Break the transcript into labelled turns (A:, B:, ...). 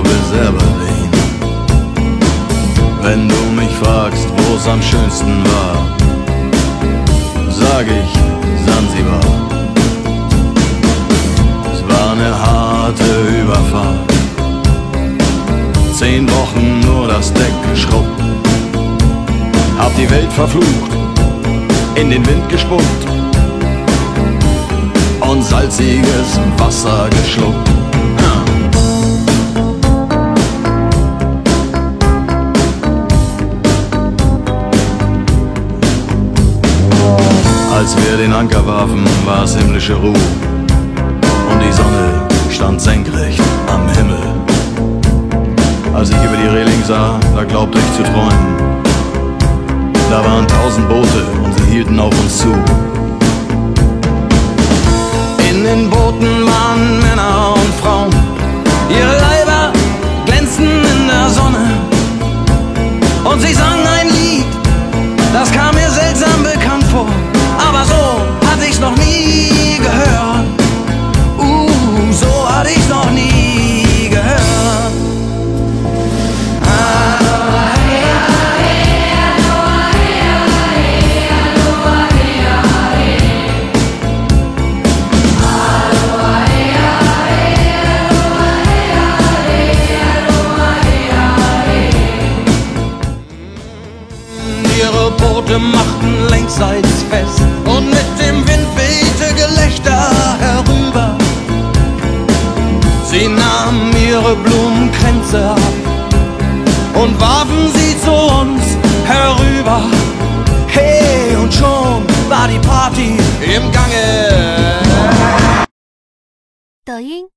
A: Bis Berlin. Wenn du mich fragst, wo es am schönsten war, sag ich Sansibar. Es war eine harte Überfahrt, 10 Wochen nur das Deck geschrubbt, hab die Welt verflucht, in den Wind gespuckt und salziges Wasser geschluckt. Als wir den Anker warfen, war es himmlische Ruhe und die Sonne stand senkrecht am Himmel. Als ich über die Reling sah, da glaubte ich zu träumen. Da waren 1000 Boote und sie hielten auf uns zu. In den Booten waren Männer und Frauen, ihre Leiber glänzten in der Sonne und sie sangen ein Lied, das kam mir seltsam bekannt vor. Aber so hatte ich's noch nie gehört. So hatte ich's noch nie gehört. Ihre Boote machten längsseits fest und mit dem Wind wehte Gelächter herüber. Sie nahmen ihre Blumenkränze ab und warfen sie zu uns herüber. Hey, und schon war die Party im Gange.
B: 抖音